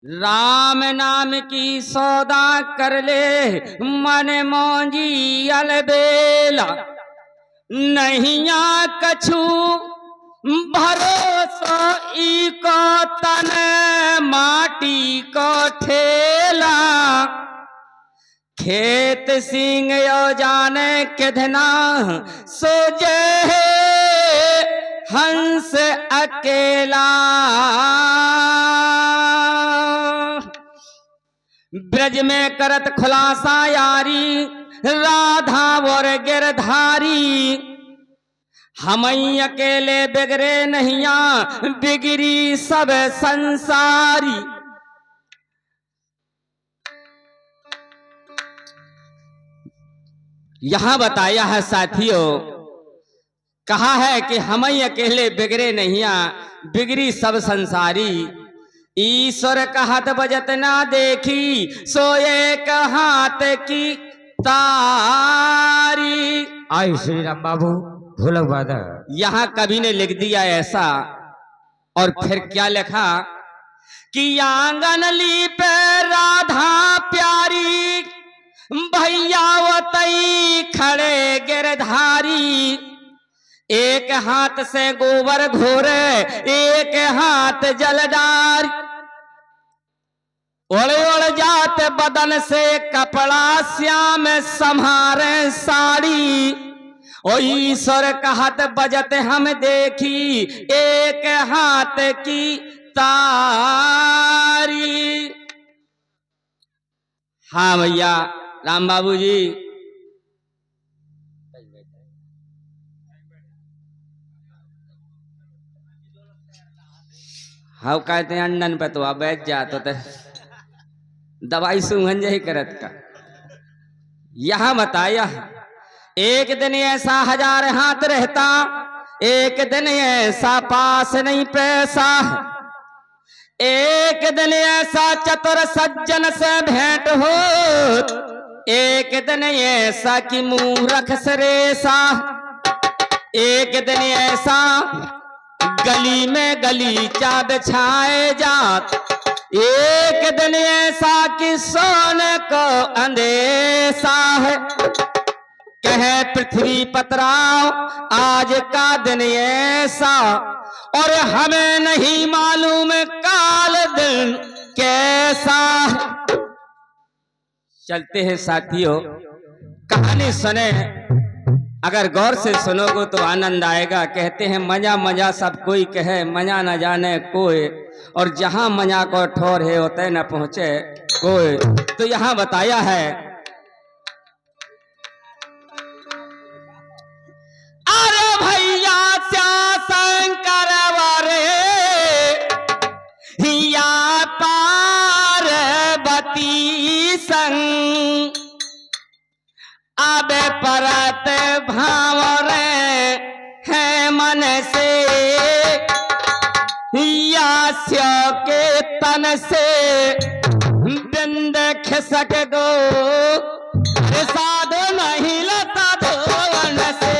राम नाम की सौदा कर ले मन मौजी अलबेला, नहिया कछु भरोसा ई को तन माटी को ठेला। खेत सिंह यो जाने किधना सोजे हंस अकेला। ब्रज में करत खुलासा यारी राधा और गिरधारी, हम अकेले बिगड़े नहिया बिगड़ी सब संसारी। यहां बताया है साथियों, कहा है कि हम अकेले बिगड़े नहिया बिगड़ी सब संसारी। ईश्वर का हाथ बजत ना देखी सो एक हाथ की तारी। आई श्री राम बाबू ढोलक वादा। यहां कवि ने लिख दिया ऐसा, और फिर क्या लिखा कि आंगन ली पे राधा प्यारी, भैया वो तई खड़े गिरधारी। एक हाथ से गोबर घोरे एक हाथ जलदार, ओढ़ ओढ़ जात बदन से कपड़ा श्याम संहारे साड़ी। ओ ईश्वर का हाथ बजत हम देखी एक हाथ की तारी। हाँ भैया राम बाबू जी, हाँ कहते हैं अंडन पे तो बैठ जा तो दवाई सूंघन जही करत का। यहां बताया एक दिन ऐसा हजार हाथ रहता, एक दिन ऐसा पास नहीं पैसा। एक दिन ऐसा चतुर सज्जन से भेंट हो, एक दिन ऐसा कि मूर्ख से रेसा। एक दिन ऐसा गली में गलीचा बिछाए जात, एक दिन ऐसा कि सोने को अंदेशा है। कहे पृथ्वी पतराव आज का दिन ऐसा, और हमें नहीं मालूम काल दिन कैसा। चलते हैं साथियों, कहानी सुने, अगर गौर से सुनोगे तो आनंद आएगा। कहते हैं मजा मजा सब कोई कहे, मजा न जाने कोई, और जहां मजा को ठोर है होते न पहुंचे कोई। तो यहां बताया है अरे भैया श्या शंकर वरे या पार्वती संग, आबे परत भाव रे है मन से यास्यो के तन से बिंद खिसक गो साधु नहीं लता धोवन से।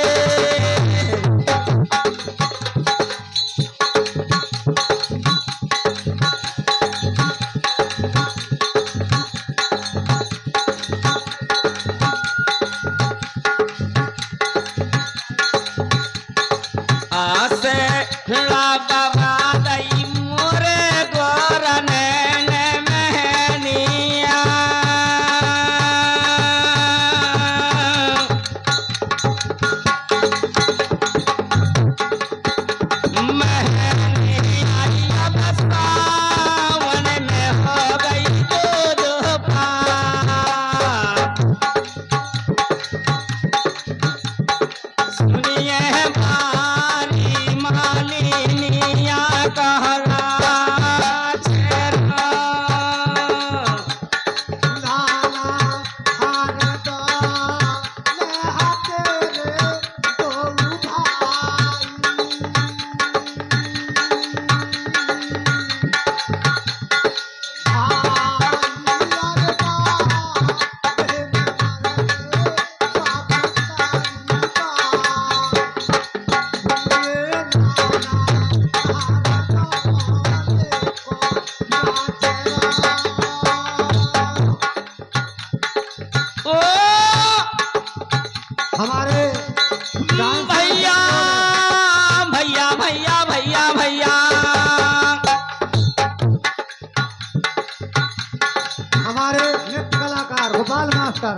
हमारे नृत्य कलाकार गोपाल मास्टर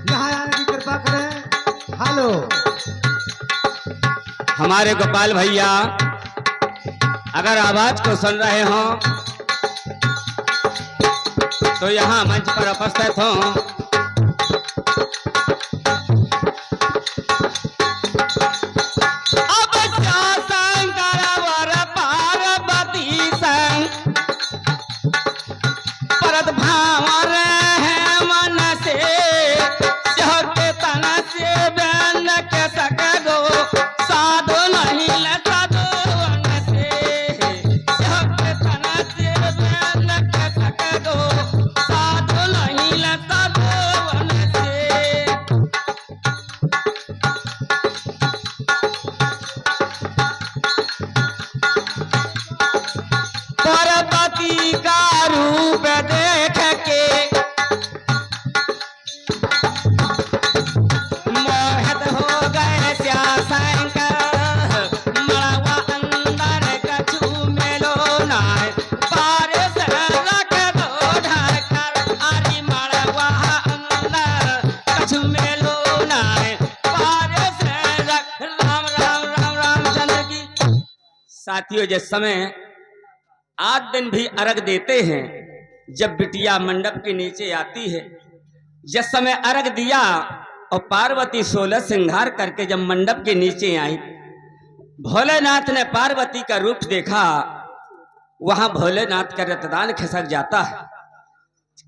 यहाँ आने की कृपा करें। हेलो हमारे गोपाल भैया अगर आवाज को सुन रहे हो तो यहाँ मंच पर उपस्थित हो। अब शंकर वर पार्वती संग परत भावर है मन से के तन से बन के सक गो साधु नहीं ले साधुवन से के तन से बन के सक गो साधु नहीं ले साधुवन से। पार्वती का रूप देख के मोहित हो गए शंकर मड़वा अंदर कछु मेलो नाय पार से रख दो ढाकर अरे मड़वा अंदर कछु मेलो नाय पार से रख राम राम राम रामचंद्र की। साथियों जिस समय आज दिन भी अर्घ देते हैं जब बिटिया मंडप के नीचे आती है, जिस समय अर्घ दिया और पार्वती 16 श्रृंगार करके जब मंडप के नीचे आई, भोलेनाथ ने पार्वती का रूप देखा। वहां भोलेनाथ का रक्तदान खिसक जाता है।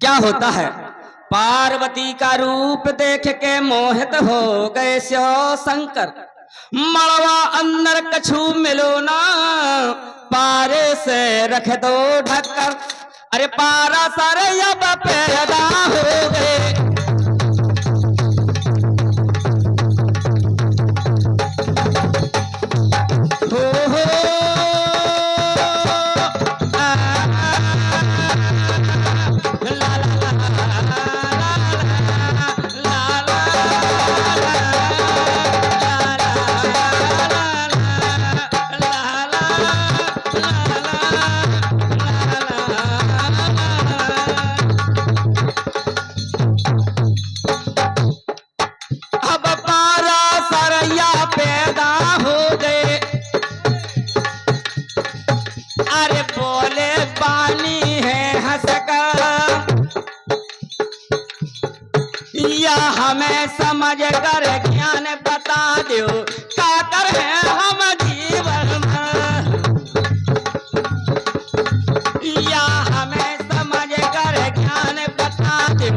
क्या होता है? पार्वती का रूप देख के मोहित हो गए शिव शंकर मड़वा अंदर कछु मिलो ना पारे से रख दो ढक्कर अरे पारा सारे अब पैदा हो गए। हो ला ला हमें समझ कर ज्ञान बता दो का कर है हम जीवन में या हमें समझ कर ज्ञान बता दो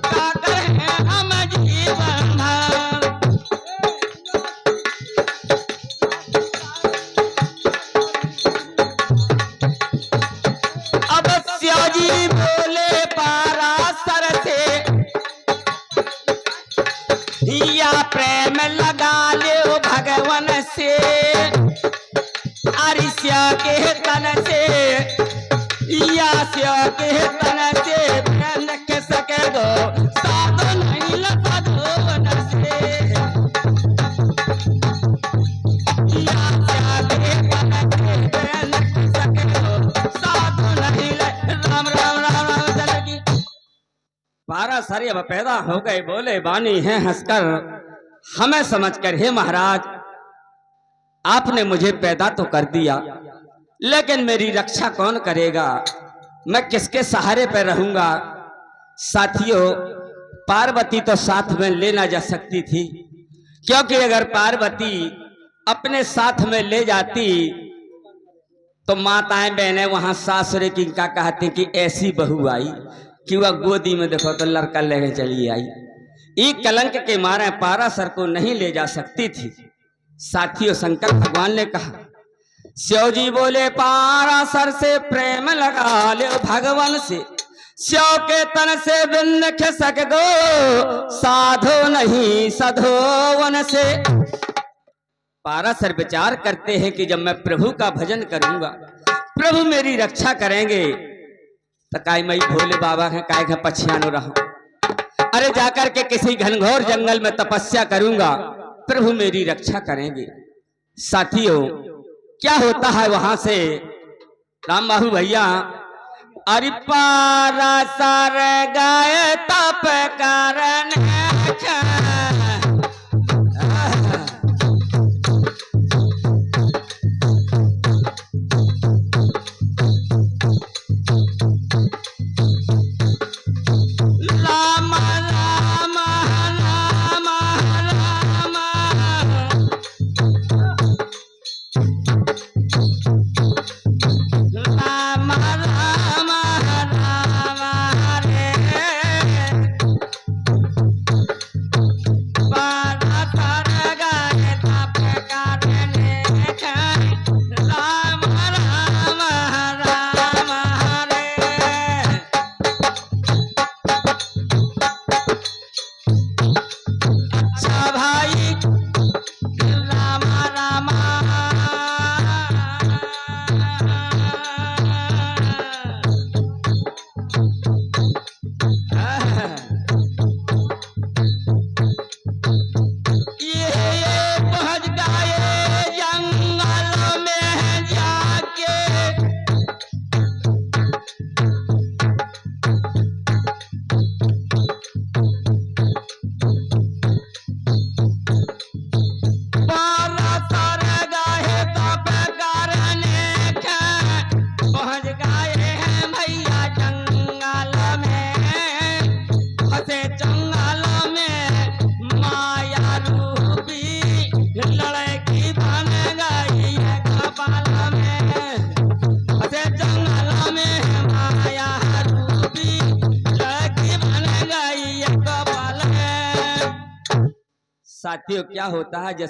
का कर है हम जीवन में। अब श्याजी बोले पाराशर से या प्रेम लगा लो भगवान से अरिष्या के तन से या स्या के तन से प्रेम के सके गो साधु नहीं लधुवन से या स्या के तन से प्रेम के सके गो साधु नहीं राम राम राम राम जनकी। पाराशर अब पैदा हो गए, बोले बानी हैं हंसकर हमें समझकर हे महाराज आपने मुझे पैदा तो कर दिया लेकिन मेरी रक्षा कौन करेगा, मैं किसके सहारे पर रहूंगा। साथियों पार्वती तो साथ में ले ना जा सकती थी, क्योंकि अगर पार्वती अपने साथ में ले जाती तो माताएं बहनें वहां सासुरे की का कहती कि ऐसी बहू आई कि वह गोदी में देखो तो लड़का लेके चली आई। एक कलंक के मारे पाराशर को नहीं ले जा सकती थी। साथियों शंकर भगवान ने कहा शिव जी बोले पाराशर से प्रेम लगा ले भगवान से शिव के तन से बिंद खिसक गो साधो नहीं सधोवन से। पाराशर विचार करते हैं कि जब मैं प्रभु का भजन करूंगा प्रभु मेरी रक्षा करेंगे तो काय मई भोले बाबा के काय के पछियानो रहो, अरे जाकर के किसी घनघोर जंगल में तपस्या करूंगा प्रभु मेरी रक्षा करेंगे। साथियों क्या होता है वहां से राम बाबू भैया अरे पारा सर गए तप करने राम राम राम राम राम राम राम रे पारा सर गए तप करने राम राम राम रे अच्छा भाई राम राम ये पहुंच गए जंगल में जाके पारा सर गए तप करने पहुंच गए हैं भैया जंगल में फंसे जंगल में माया रूपी लड़की बन गई है कपाल में फंसे जंगल में माया रूपी लड़की बन गई है कपाल में। साथियों क्या होता है जैसे